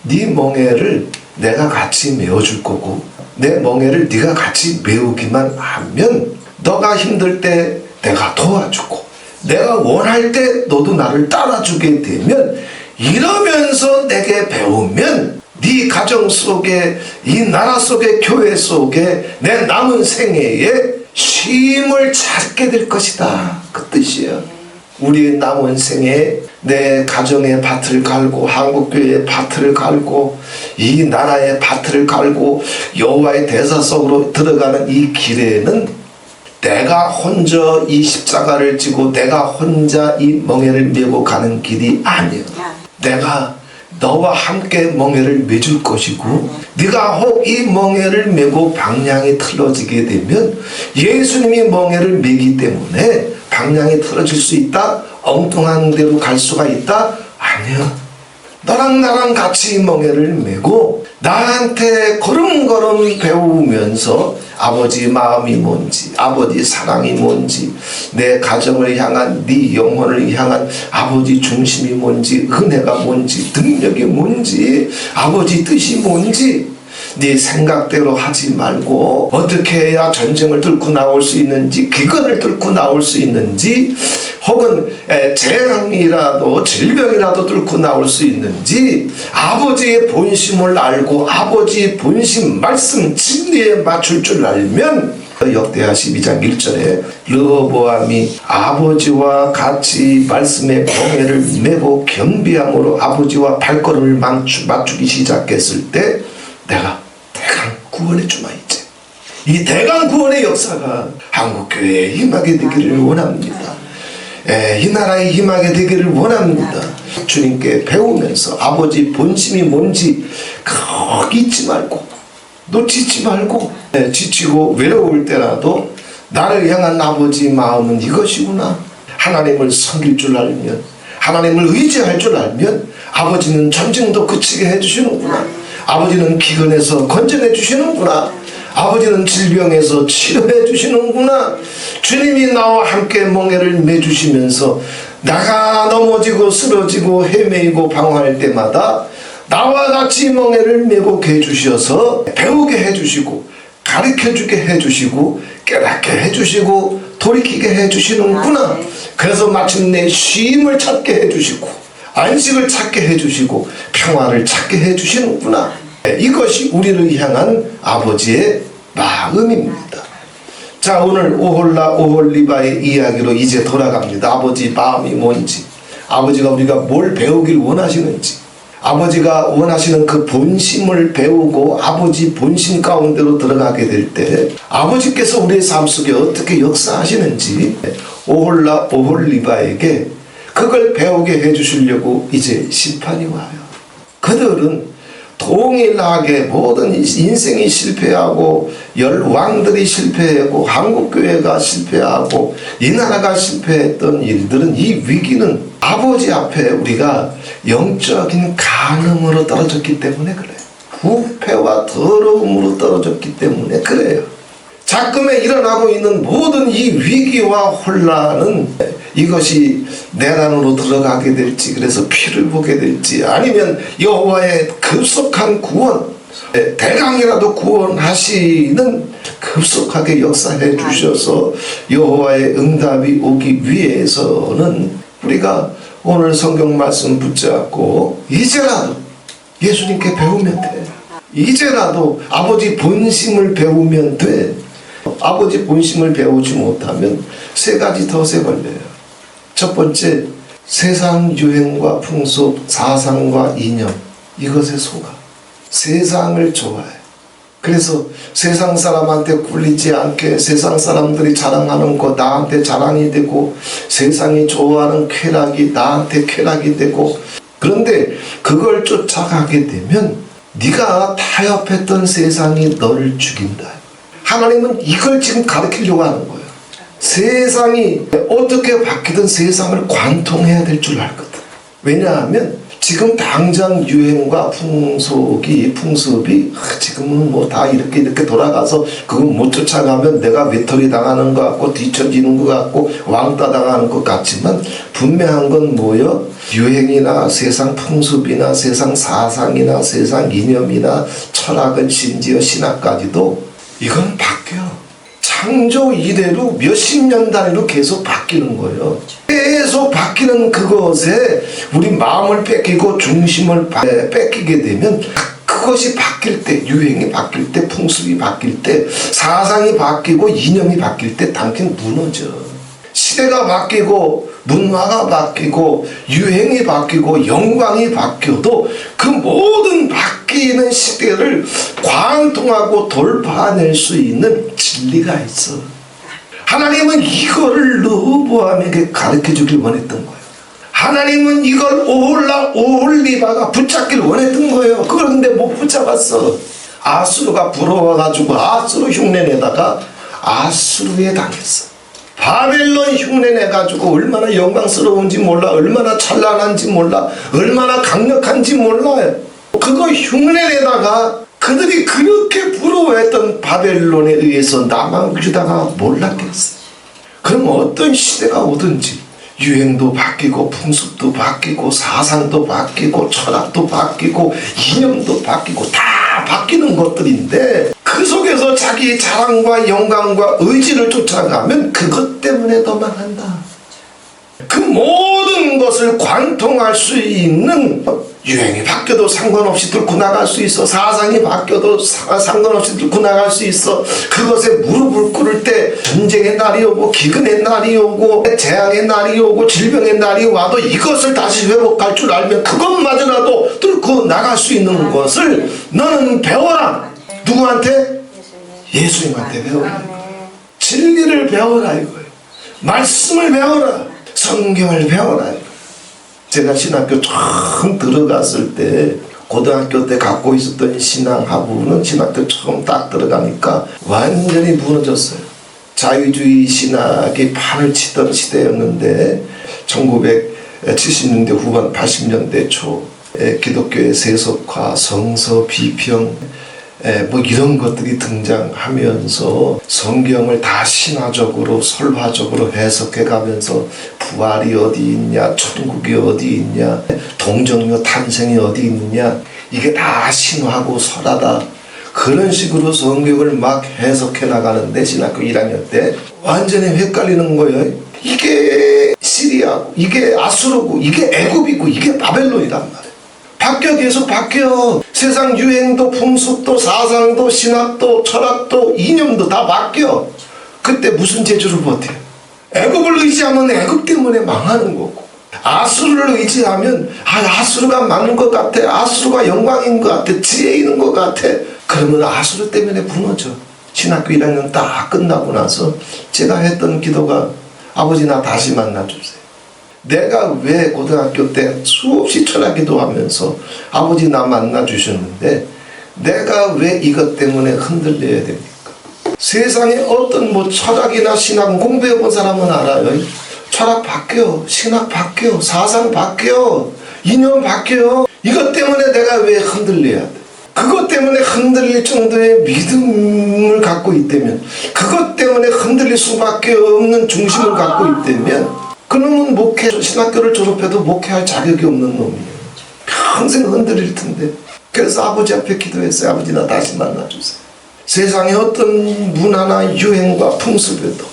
네 멍에를 내가 같이 메어줄 거고, 내 멍에를 네가 같이 메우기만 하면 너가 힘들 때 내가 도와주고, 내가 원할 때 너도 나를 따라주게 되면, 이러면서 내게 배우면 네 가정 속에, 이 나라 속에, 교회 속에 내 남은 생애에 쉼을 찾게 될 것이다. 그 뜻이야. 우리 남은 생에 내 가정의 밭을 갈고, 한국교회의 밭을 갈고, 이 나라의 밭을 갈고, 여호와의 대사 속으로 들어가는 이 길에는 내가 혼자 이 십자가를 지고 내가 혼자 이 멍에를 메고 가는 길이 아니야. 내가 너와 함께 멍에를 메줄 것이고, 네가 혹 이 멍에를 메고 방향이 틀어지게 되면 예수님이 멍에를 메기 때문에 방향이 틀어질 수 있다? 엉뚱한 데로 갈 수가 있다? 아니야. 너랑 나랑 같이 멍에를 메고 나한테 걸음걸음 배우면서 아버지 마음이 뭔지, 아버지 사랑이 뭔지, 내 가정을 향한, 네 영혼을 향한 아버지 중심이 뭔지, 은혜가 뭔지, 능력이 뭔지, 아버지 뜻이 뭔지 네 생각대로 하지 말고 어떻게 해야 전쟁을 뚫고 나올 수 있는지, 기근을 뚫고 나올 수 있는지, 혹은 재앙이라도 질병이라도 뚫고 나올 수 있는지 아버지의 본심을 알고 아버지의 본심 말씀 진리에 맞출 줄 알면, 역대하 12장 1절에 르호보암이 아버지와 같이 말씀의 멍에를 메고 겸비함으로 아버지와 발걸음을 맞추기 시작했을 때 내가 대강 구원의 주마 이제 이 대강 구원의 역사가 한국교회에 임하게 되기를 원합니다. 이 나라에 임하게 되기를 원합니다. 주님께 배우면서 아버지 본심이 뭔지 꼭 잊지 말고 놓치지 말고, 지치고 외로울 때라도 나를 향한 아버지 마음은 이것이구나. 하나님을 섬길 줄 알면, 하나님을 의지할 줄 알면 아버지는 전쟁도 그치게 해주시는구나. 아버지는 기근에서 건져내 주시는구나. 아버지는 질병에서 치료해 주시는구나. 주님이 나와 함께 멍에를 매주시면서 나가 넘어지고 쓰러지고 헤매이고 방황할 때마다 나와 같이 멍에를 메고 해주셔서 배우게 해주시고 가르쳐주게 해주시고 깨닫게 해주시고 돌이키게 해주시는구나. 그래서 마침내 쉼을 찾게 해주시고 안식을 찾게 해주시고 평화를 찾게 해주시는구나. 이것이 우리를 향한 아버지의 마음입니다. 자, 오늘 오홀라 오홀리바의 이야기로 이제 돌아갑니다. 아버지 마음이 뭔지, 아버지가 우리가 뭘 배우길 원하시는지, 아버지가 원하시는 그 본심을 배우고 아버지 본심 가운데로 들어가게 될 때 아버지께서 우리의 삶 속에 어떻게 역사하시는지 오홀라 오홀리바에게 그걸 배우게 해주시려고 이제 심판이 와요. 그들은 동일하게 모든 인생이 실패하고 열왕들이 실패하고 한국교회가 실패하고 이 나라가 실패했던 일들은, 이 위기는 아버지 앞에 우리가 영적인 간음으로 떨어졌기 때문에 그래요. 부패와 더러움으로 떨어졌기 때문에 그래요. 작금에 일어나고 있는 모든 이 위기와 혼란은 이것이 내란으로 들어가게 될지, 그래서 피를 보게 될지, 아니면 여호와의 급속한 구원, 대강이라도 구원하시는 급속하게 역사해 주셔서 여호와의 응답이 오기 위해서는 우리가 오늘 성경 말씀 붙잡고 이제라도 예수님께 배우면 돼. 이제라도 아버지 본심을 배우면 돼. 아버지 본심을 배우지 못하면 세 가지 덫에 걸려요. 첫 번째, 세상 유행과 풍속, 사상과 이념, 이것에 속아 세상을 좋아해. 그래서 세상 사람한테 굴리지 않게 세상 사람들이 자랑하는 거 나한테 자랑이 되고, 세상이 좋아하는 쾌락이 나한테 쾌락이 되고, 그런데 그걸 쫓아가게 되면 네가 타협했던 세상이 너를 죽인다. 하나님은 이걸 지금 가르치려고 하는 거예요. 세상이 어떻게 바뀌든 세상을 관통해야 될 줄 알거든. 왜냐하면 지금 당장 유행과 풍습이 지금은 뭐 다 이렇게 돌아가서 그건 못 쫓아가면 내가 외톨이 당하는 것 같고 뒤처지는 것 같고 왕따 당하는 것 같지만, 분명한 건 뭐요? 유행이나 세상 풍습이나 세상 사상이나 세상 이념이나 철학은 심지어 신학까지도 이건 바뀌어. 창조 이래로 몇십 년 단위로 계속 바뀌는 거예요. 계속 바뀌는 그것에 우리 마음을 뺏기고 중심을 뺏기게 되면, 그것이 바뀔 때, 유행이 바뀔 때, 풍습이 바뀔 때, 사상이 바뀌고 이념이 바뀔 때 당신 무너져. 시대가 바뀌고 문화가 바뀌고 유행이 바뀌고 영광이 바뀌어도 그 모든 바뀌는 시대를 관통하고 돌파해낼 수 있는 진리가 있어. 하나님은 이거를 르호보암에게 가르쳐주길 원했던 거예요. 하나님은 이걸 오홀리바가 붙잡길 원했던 거예요. 그런데 못 붙잡았어. 아수르가 부러워가지고 아수르 흉내내다가 아수르에 당했어. 바벨론 흉내 내가지고 얼마나 영광스러운지 몰라, 얼마나 찬란한지 몰라, 얼마나 강력한지 몰라요. 그거 흉내 내다가 그들이 그렇게 부러워했던 바벨론에 의해서 남한 유다가 몰랐겠어요. 그럼 어떤 시대가 오든지 유행도 바뀌고 풍습도 바뀌고 사상도 바뀌고 철학도 바뀌고 이념도 바뀌고 다 바뀌는 것들인데 그 속에서 자기 자랑과 영광과 의지를 쫓아가면 그것 때문에 더 망한다. 그 모든 것을 관통할 수 있는 유행이 바뀌어도 상관없이 뚫고 나갈 수 있어. 사상이 바뀌어도 상관없이 뚫고 나갈 수 있어. 그것에 무릎을 꿇을 때 전쟁의 날이 오고 기근의 날이 오고 재앙의 날이 오고 질병의 날이 와도 이것을 다시 회복할 줄 알면 그것마저라도 뚫고 나갈 수 있는 것을 너는 배워라. 누구한테? 예수님한테 배워라. 진리를 배워라 이거예요. 말씀을 배워라. 성경을 배워라 이거예요. 제가 신학교 처음 들어갔을 때 고등학교 때 갖고 있었던 신앙하고는 신학교 처음 딱 들어가니까 완전히 무너졌어요. 자유주의 신학이 판을 치던 시대였는데 1970년대 후반 80년대 초에 기독교의 세속화, 성서 비평 뭐 이런 것들이 등장하면서 성경을 다 신화적으로 설화적으로 해석해가면서 부활이 어디 있냐, 천국이 어디 있냐, 동정녀 탄생이 어디 있느냐, 이게 다 신화고 설화다. 그런 식으로 성경을 막 해석해 나가는데 신학교 1학년 때 완전히 헷갈리는 거예요. 이게 시리아고 이게 아수르고 이게 애굽이고 이게 바벨론이란 말이에요. 바뀌어, 계속 바뀌어. 세상 유행도 풍습도 사상도 신학도 철학도 이념도 다 바뀌어. 그때 무슨 재주를 버텨요? 애굽을 의지하면 애굽 때문에 망하는 거고, 아수르를 의지하면 아수르가 많은 것 같아, 아수르가 영광인 것 같아, 지혜 있는 것 같아. 그러면 아수르 때문에 무너져. 신학교 1학년 딱 끝나고 나서 제가 했던 기도가 아버지 나 다시 만나주세요. 내가 왜 고등학교 때 수없이 철학 기도하면서 아버지 나 만나주셨는데 내가 왜 이것 때문에 흔들려야 됩니까? 세상에 어떤 뭐 철학이나 신학 공부해본 사람은 알아요. 철학 바뀌어, 신학 바뀌어, 사상 바뀌어, 이념 바뀌어. 이것 때문에 내가 왜 흔들려야 돼? 그것 때문에 흔들릴 정도의 믿음을 갖고 있다면, 그것 때문에 흔들릴 수밖에 없는 중심을 갖고 있다면 그놈은 신학교를 졸업해도 목회할 자격이 없는 놈이에요. 평생 흔들릴 텐데. 그래서 아버지 앞에 기도했어요. 아버지 나 다시 만나주세요. 세상의 어떤 문화나 유행과 풍습에도,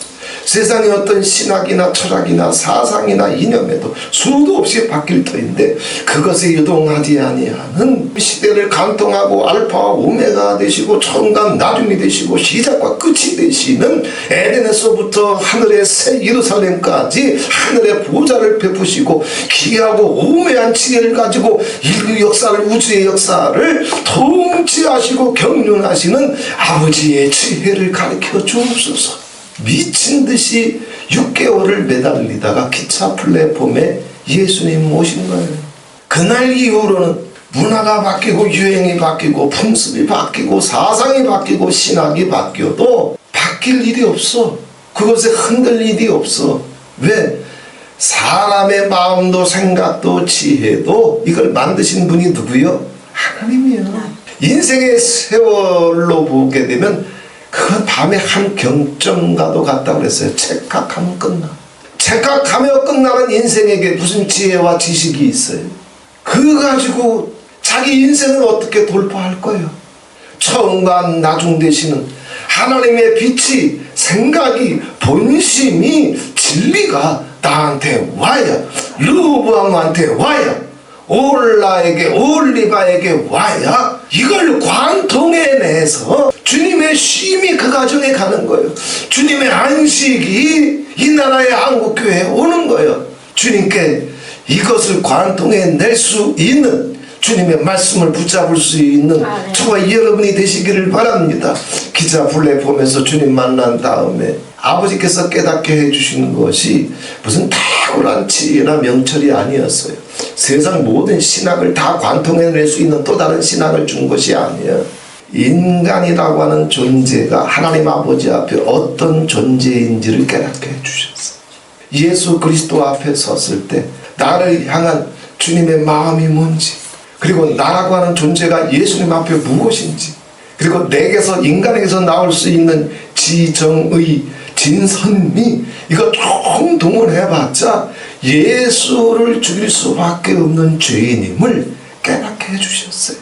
세상의 어떤 신학이나 철학이나 사상이나 이념에도 수도 없이 바뀔 터인데 그것에 유동하지 아니하는 시대를 관통하고 알파와 오메가 되시고 처음과 나중이 되시고 시작과 끝이 되시는 에덴에서부터 하늘의 새 예루살렘까지 하늘의 보좌를 베푸시고 기이하고 오묘한 지혜를 가지고 인류 역사를, 우주의 역사를 통치하시고 경륜하시는 아버지의 지혜를 가르쳐 주옵소서. 미친 듯이 6개월을 매달리다가 기차 플랫폼에 예수님 모신 거예요. 그날 이후로는 문화가 바뀌고 유행이 바뀌고 풍습이 바뀌고 사상이 바뀌고 신학이 바뀌어도 바뀔 일이 없어. 그것에 흔들릴 일이 없어. 왜? 사람의 마음도 생각도 지혜도 이걸 만드신 분이 누구요? 하나님이에요. 인생의 세월로 보게 되면 그건 밤에 한 경점과도 같다고 그랬어요. 착각하면 끝나. 착각하며 끝나는 인생에게 무슨 지혜와 지식이 있어요? 그거 가지고 자기 인생을 어떻게 돌파할 거예요? 처음과 나중 되시는 하나님의 빛이, 생각이, 본심이, 진리가 나한테 와야, 르호보암한테 와야, 올라에게, 올리바에게 와야 이걸 관통해내서 주님의 쉼이 그 가정에 가는 거예요. 주님의 안식이 이 나라의 한국교회에 오는 거예요. 주님께 이것을 관통해낼 수 있는, 주님의 말씀을 붙잡을 수 있는 저와 여러분이 되시기를 바랍니다. 기차 플랫폼에서 주님 만난 다음에 아버지께서 깨닫게 해주시는 것이 무슨 탁월한 지혜나 명철이 아니었어요. 세상 모든 신학을 다 관통해낼 수 있는 또 다른 신학을 준 것이 아니에요. 인간이라고 하는 존재가 하나님 아버지 앞에 어떤 존재인지를 깨닫게 해주셨어요. 예수 그리스도 앞에 섰을 때 나를 향한 주님의 마음이 뭔지, 그리고 나라고 하는 존재가 예수님 앞에 무엇인지, 그리고 내게서 인간에게서 나올 수 있는 지정의 진선미, 이거 총 동원해봤자 예수를 죽일 수밖에 없는 죄인임을 깨닫게 해주셨어요.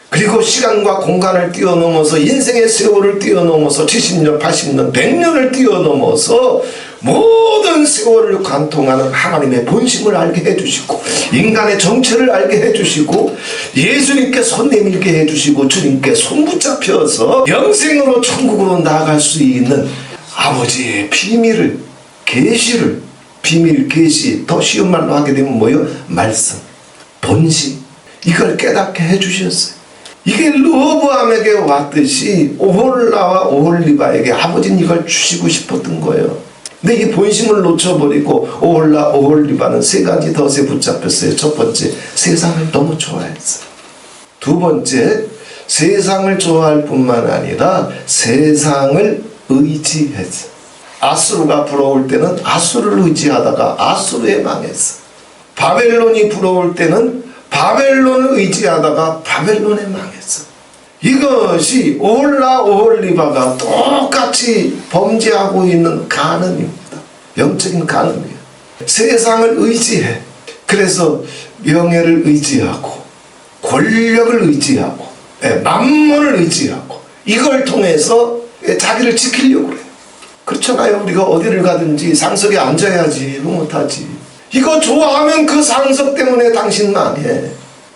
그리고 시간과 공간을 뛰어넘어서 인생의 세월을 뛰어넘어서 70년, 80년, 100년을 뛰어넘어서 모든 세월을 관통하는 하나님의 본심을 알게 해주시고, 인간의 정체를 알게 해주시고, 예수님께 손 내밀게 해주시고, 주님께 손 붙잡혀서 영생으로 천국으로 나아갈 수 있는 아버지의 비밀을, 계시를, 비밀, 계시, 더 쉬운 말로 하게 되면 뭐요? 말씀, 본심, 이걸 깨닫게 해주셨어요. 이게 르호보암에게 왔듯이 오홀라와 오홀리바에게 아버지는 이걸 주시고 싶었던 거예요. 근데 이 본심을 놓쳐버리고 오홀라, 오홀리바는 세 가지 덫에 붙잡혔어요. 첫 번째, 세상을 너무 좋아했어요. 두 번째, 세상을 좋아할 뿐만 아니라 세상을 의지했어요. 아수르가 불어올 때는 아수르를 의지하다가 아수르에 망했어. 바벨론이 불어올 때는 바벨론을 의지하다가 바벨론에 망했어. 이것이 오홀라 오홀리바가 똑같이 범죄하고 있는 간음입니다. 영적인 간음이에요. 세상을 의지해. 그래서 명예를 의지하고 권력을 의지하고 만mon을 의지하고 이걸 통해서 자기를 지키려고 그래요. 그렇잖아요. 우리가 어디를 가든지 상석에 앉아야지 못하지. 이거 좋아하면 그 상석 때문에 당신 망해.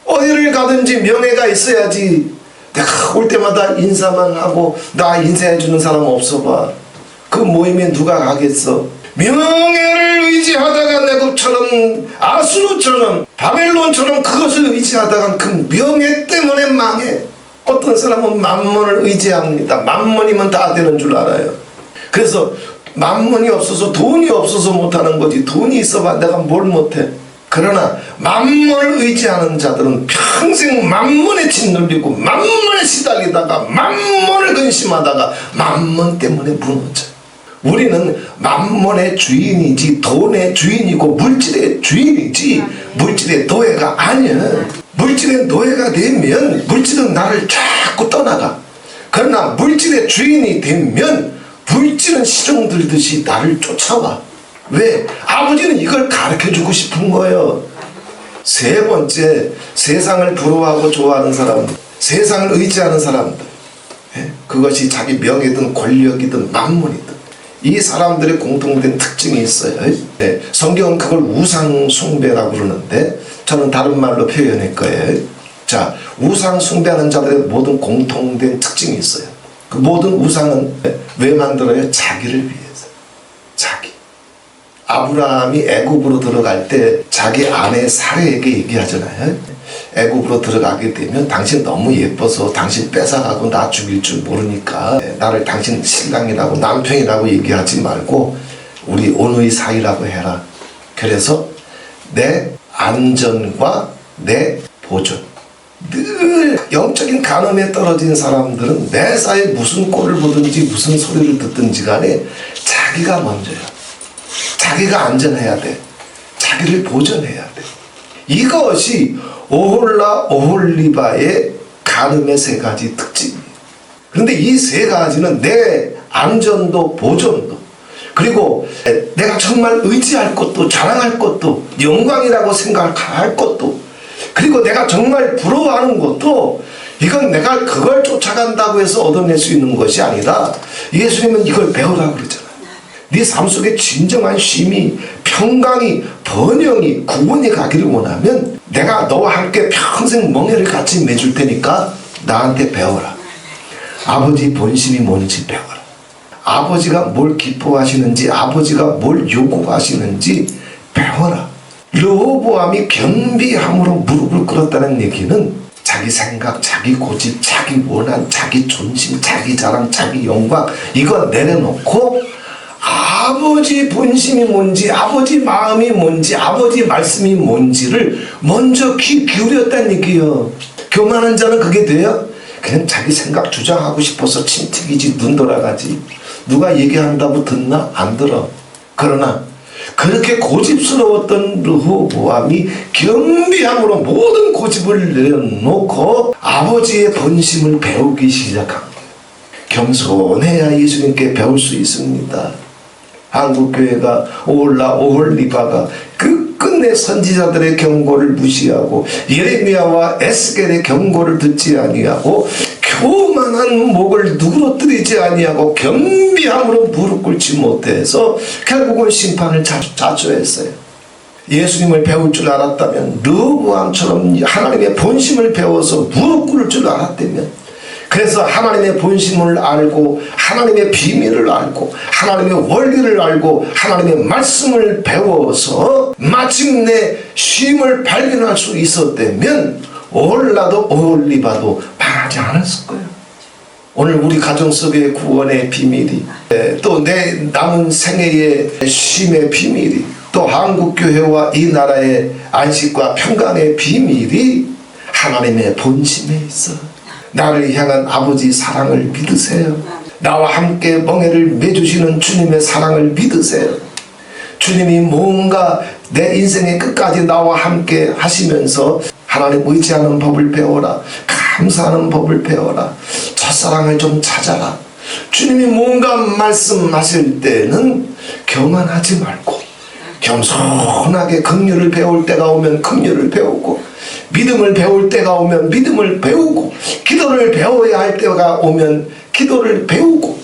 어디를 가든지 명예가 있어야지. 내가 올 때마다 인사만 하고 나 인사해주는 사람 없어봐. 그 모임에 누가 가겠어. 명예를 의지하다가 내국처럼 아수르처럼 바벨론처럼 그것을 의지하다가 그 명예 때문에 망해. 어떤 사람은 만몬을 의지합니다. 만몬이면 다 되는 줄 알아요. 그래서 만몬이 없어서 돈이 없어서 못하는 거지, 돈이 있어봐 내가 뭘 못해. 그러나 만몬을 의지하는 자들은 평생 만몬에 짓눌리고 만몬에 시달리다가 만몬을 근심하다가 만몬 때문에 무너져. 우리는 만몬의 주인이지 돈의 주인이고 물질의 주인이지 물질의 노예가 아니야. 물질의 노예가 되면 물질은 나를 자꾸 떠나가. 그러나 물질의 주인이 되면 물질은 시종 들듯이 나를 쫓아와. 왜? 아버지는 이걸 가르쳐주고 싶은 거예요. 세 번째, 세상을 부러워하고 좋아하는 사람들, 세상을 의지하는 사람들, 그것이 자기 명예든 권력이든 만문이든 이 사람들의 공통된 특징이 있어요. 성경은 그걸 우상 숭배라고 그러는데 저는 다른 말로 표현할 거예요. 자, 우상 숭배하는 자들의 모든 공통된 특징이 있어요. 그 모든 우상은 왜 만들어요? 자기를 위해서. 자기. 아브라함이 애굽으로 들어갈 때 자기 아내 사레에게 얘기하잖아요. 애굽으로 들어가게 되면 당신 너무 예뻐서 당신 뺏어가고 나 죽일 줄 모르니까 나를 당신 신랑이라고 남편이라고 얘기하지 말고 우리 온의 사이라고 해라. 그래서 내 안전과 내 보존. 늘 영적인 간음에 떨어진 사람들은 매사에 무슨 꼴을 보든지 무슨 소리를 듣든지 간에 자기가 먼저야. 자기가 안전해야 돼. 자기를 보존해야 돼. 이것이 오홀라 오홀리바의 간음의 세 가지 특징이에요. 그런데 이 세 가지는 내 안전도 보존도 그리고 내가 정말 의지할 것도 자랑할 것도 영광이라고 생각할 것도 그리고 내가 정말 부러워하는 것도 이건 내가 그걸 쫓아간다고 해서 얻어낼 수 있는 것이 아니라 예수님은 이걸 배우라고 그러잖아요. 네 삶 속에 진정한 쉼이 평강이 번영이 구원이 가기를 원하면 내가 너와 함께 평생 멍에를 같이 맺을 테니까 나한테 배워라. 아버지 본심이 뭔지 배워라. 아버지가 뭘 기뻐하시는지 아버지가 뭘 요구하시는지 배워라. 르호보암이 겸비함으로 무릎을 꿇었다는 얘기는 자기 생각, 자기 고집, 자기 원한, 자기 존심, 자기 자랑, 자기 영광 이거 내려놓고 아버지 본심이 뭔지 아버지 마음이 뭔지 아버지 말씀이 뭔지를 먼저 귀 기울였다는 얘기예요. 교만한 자는 그게 돼요? 그냥 자기 생각 주장하고 싶어서 침튀기지 눈 돌아가지. 누가 얘기한다고 듣나? 안 들어. 그러나 그렇게 고집스러웠던 르호보암이 겸비함으로 모든 고집을 내려놓고 아버지의 본심을 배우기 시작한 거예요. 겸손해야 예수님께 배울 수 있습니다. 한국교회가 오홀리바가 끝내 선지자들의 경고를 무시하고 예레미야와 에스겔의 경고를 듣지 아니하고 교만한 목을 누그러뜨리지 아니하고 겸비함으로 무릎 꿇지 못해서 결국은 심판을 자초했어요. 예수님을 배울 줄 알았다면 르호보암처럼 하나님의 본심을 배워서 무릎 꿇을 줄 알았다면, 그래서 하나님의 본심을 알고 하나님의 비밀을 알고 하나님의 원리를 알고 하나님의 말씀을 배워서 마침내 쉼을 발견할 수 있었다면 오홀라도 오홀리바도 망하지 않았을 거예요. 오늘 우리 가정 속의 구원의 비밀이, 또 내 남은 생애의 쉼의 비밀이, 또 한국교회와 이 나라의 안식과 평강의 비밀이 하나님의 본심에 있어. 나를 향한 아버지 사랑을 믿으세요. 나와 함께 멍에를 매주시는 주님의 사랑을 믿으세요. 주님이 뭔가 내 인생의 끝까지 나와 함께 하시면서 하나님 의지하는 법을 배워라, 감사하는 법을 배워라, 첫사랑을 좀 찾아라. 주님이 뭔가 말씀하실 때는 교만하지 말고 겸손하게 긍휼을 배울 때가 오면 긍휼을 배우고, 믿음을 배울 때가 오면 믿음을 배우고, 기도를 배워야 할 때가 오면 기도를 배우고,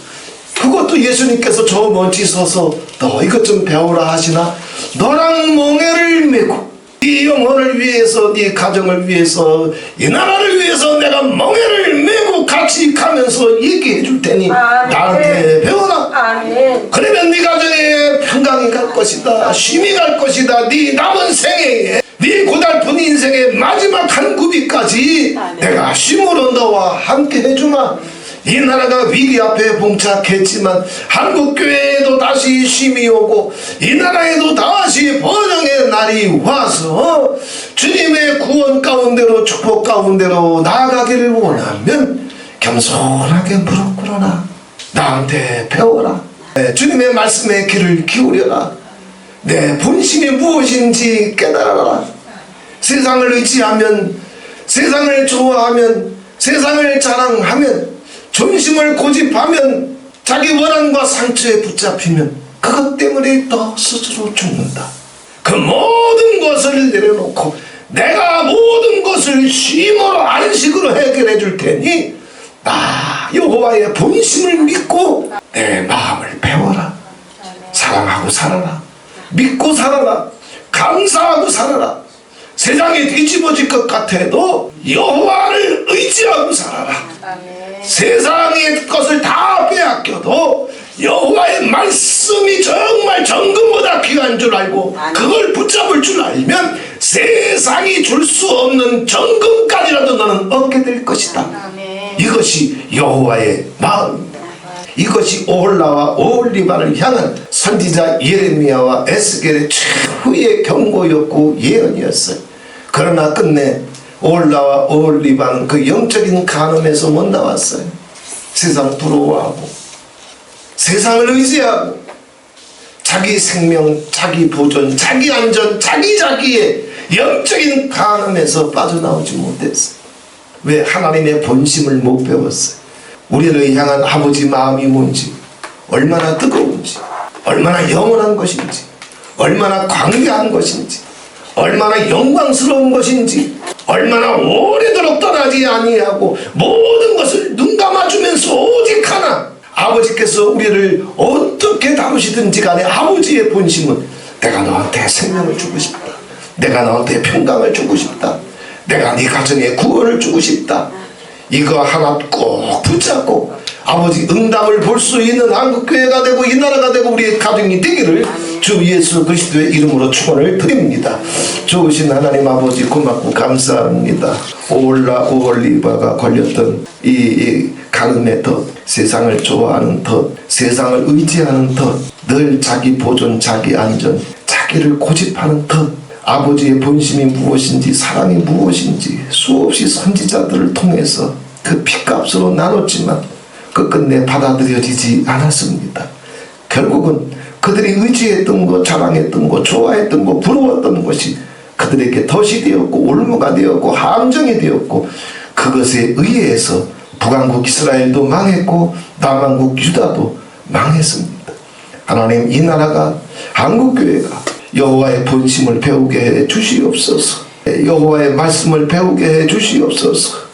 그것도 예수님께서 저 먼지 서서 너 이것 좀 배우라 하시나? 너랑 멍에를 메고 네 영혼을 위해서, 네 가정을 위해서, 이 나라를 위해서 내가 멍에를 메고 같이 가면서 얘기해 줄 테니 아멘. 나한테 배워라. 아멘. 그러면 네 가정에 평강이 갈 것이다, 쉼이 갈 것이다. 네 남은 생애에, 네 고달픈 인생의 마지막 한 구비까지 내가 쉼으로 너와 함께 해주마. 이 나라가 위기 앞에 봉착했지만 한국교회에도 다시 쉼이 오고 이 나라에도 다시 번영의 날이 와서 주님의 구원 가운데로, 축복 가운데로 나아가기를 원하면 겸손하게 무릎 꿇어라. 나한테 배워라. 주님의 말씀에 귀를 기울여라. 내 본심이 무엇인지 깨달아라. 세상을 의지하면, 세상을 좋아하면, 세상을 자랑하면, 존심을 고집하면, 자기 원한과 상처에 붙잡히면 그것 때문에 또 스스로 죽는다. 그 모든 것을 내려놓고 내가 모든 것을 쉼으로 안식으로 해결해 줄 테니 나 여호와의 본심을 믿고 내 마음을 배워라. 사랑하고 살아라. 믿고 살아라. 감사하고 살아라. 세상이 뒤집어질 것 같아도 여호와를 의지하고 살아라. 세상의 것을 다 빼앗겨도 여호와의 말씀이 정말 정금보다 귀한 줄 알고 그걸 붙잡을 줄 알면 세상이 줄 수 없는 정금까지라도 너는 얻게 될 것이다. 이것이 여호와의 마음입니다. 이것이 오홀라와 오홀리바를 향한 선지자 예레미야와 에스겔의 최후의 경고였고 예언이었어요. 그러나 끝내 오홀라와 오홀리바는 그 영적인 간음에서 못 나왔어요. 세상 부러워하고 세상을 의지하고 자기 생명, 자기 보존, 자기 안전, 자기의 영적인 간음에서 빠져나오지 못했어요. 왜? 하나님의 본심을 못 배웠어요. 우리를 향한 아버지 마음이 뭔지, 얼마나 뜨거운지, 얼마나 영원한 것인지, 얼마나 광대한 것인지, 얼마나 영광스러운 것인지, 얼마나 오래도록 떠나지 아니하고 모든 것을 눈 감아주면서 오직 하나, 아버지께서 우리를 어떻게 다루시든지 간에 아버지의 본심은 내가 너한테 생명을 주고 싶다, 내가 너한테 평강을 주고 싶다, 내가 네 가정에 구원을 주고 싶다. 이거 하나 꼭 붙잡고 아버지 응답을 볼 수 있는 한국교회가 되고 이 나라가 되고 우리의 가정이 되기를 주 예수 그리스도의 이름으로 축원을 드립니다. 좋으신 하나님 아버지 고맙고 감사합니다. 오홀라 오홀리바가 걸렸던 이 가늠의 덫, 세상을 좋아하는 덫, 세상을 의지하는 덫, 늘 자기 보존, 자기 안전, 자기를 고집하는 덫, 아버지의 본심이 무엇인지, 사랑이 무엇인지 수없이 선지자들을 통해서 그 핏값으로 나눴지만 끝끝내 받아들여지지 않았습니다. 결국은 그들이 의지했던 것, 자랑했던 것, 좋아했던 것, 부러웠던 것이 그들에게 덫이 되었고 올무가 되었고 함정이 되었고, 그것에 의해서 북왕국 이스라엘도 망했고 남왕국 유다도 망했습니다. 하나님, 이 나라가, 한국교회가 여호와의 본심을 배우게 해 주시옵소서. 여호와의 말씀을 배우게 해 주시옵소서.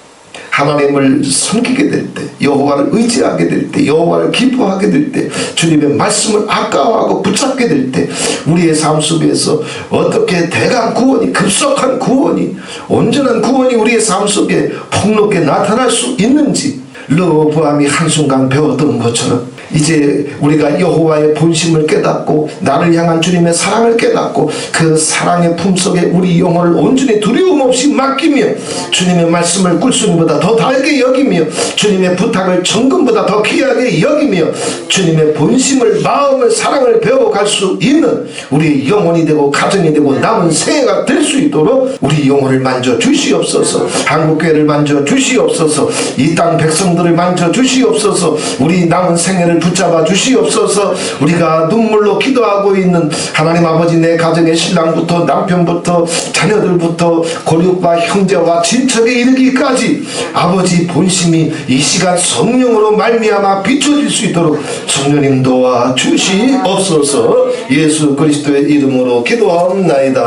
하나님을 섬기게 될 때, 여호와를 의지하게 될 때, 여호와를 기뻐하게 될 때, 주님의 말씀을 아까워하고 붙잡게 될 때, 우리의 삶 속에서 어떻게 대강 구원이, 급속한 구원이, 온전한 구원이 우리의 삶 속에 폭넓게 나타날 수 있는지, 르호보암이 한순간 배웠던 것처럼 이제 우리가 여호와의 본심을 깨닫고 나를 향한 주님의 사랑을 깨닫고 그 사랑의 품속에 우리 영혼을 온전히 두려움 없이 맡기며 주님의 말씀을 꿀순이보다 더 달게 여기며 주님의 부탁을 정금보다 더 귀하게 여기며 주님의 본심을, 마음을, 사랑을 배워갈 수 있는 우리 영혼이 되고 가정이 되고 남은 생애가 될 수 있도록 우리 영혼을 만져 주시옵소서. 한국교회를 만져 주시옵소서. 이 땅 백성들을 만져 주시옵소서. 우리 남은 생애를 붙잡아 주시옵소서. 우리가 눈물로 기도하고 있는 하나님 아버지, 내 가정의 신랑부터 남편부터 자녀들부터 고륙과 형제와 친척에 이르기까지 아버지 본심이 이 시간 성령으로 말미암아 비춰질 수 있도록 성령님 도와 주시옵소서. 예수 그리스도의 이름으로 기도하옵나이다.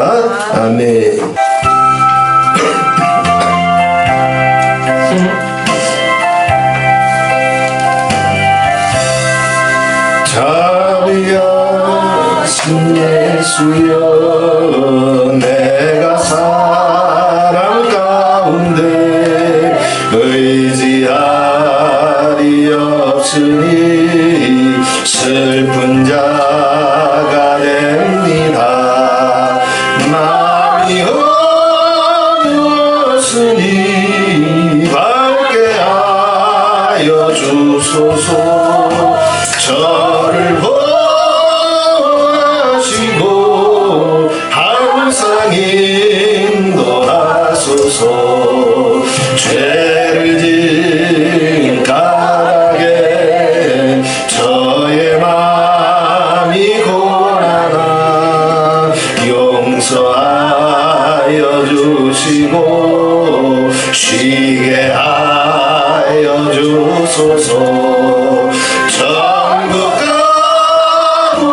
아멘. 자비하신 예수여, 내가 사랑 가운데 의지하리 없으니 슬픈 자가 됩니다. 마음이 어두웠으니 밝게 하여 주소서. 저를 보시고 항상 인도하소서. 죄를 지은 까닭에 저의 마음이 고난하 용서하여 주시고 쉬게 하여 주소서.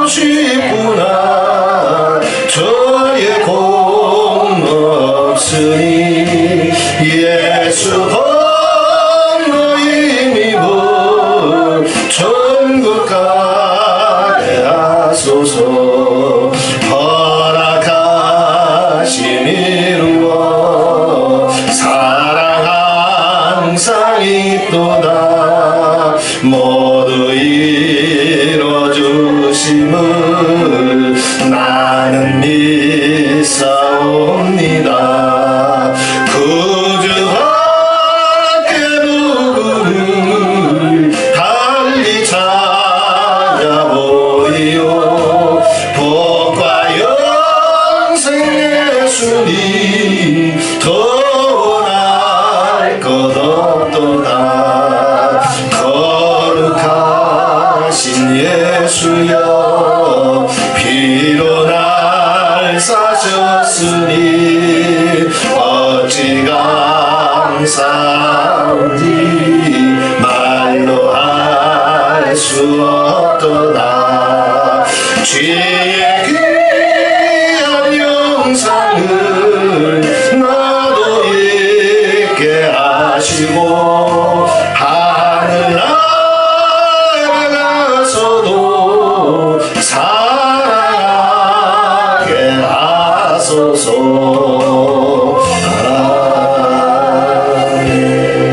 싶구나 저의 공로 없으니 예수 건너 힘입어 천국 가게 하소서. 허락하심 이루어 사랑 항상 있도다. 모두 이루어주심을 나는 믿사옵니다. 구주밖에 누구를 달리 찾아보리요. 복과 영생 예수님 더 원할 것 없도다. 거룩하신 예수여, 피로 날 사셨으니 어찌 감사한지 말로 할 수 없도다. 주의 귀한 영상을 나도 있게 하시고 하늘 나라가서도 사랑하게 하소서.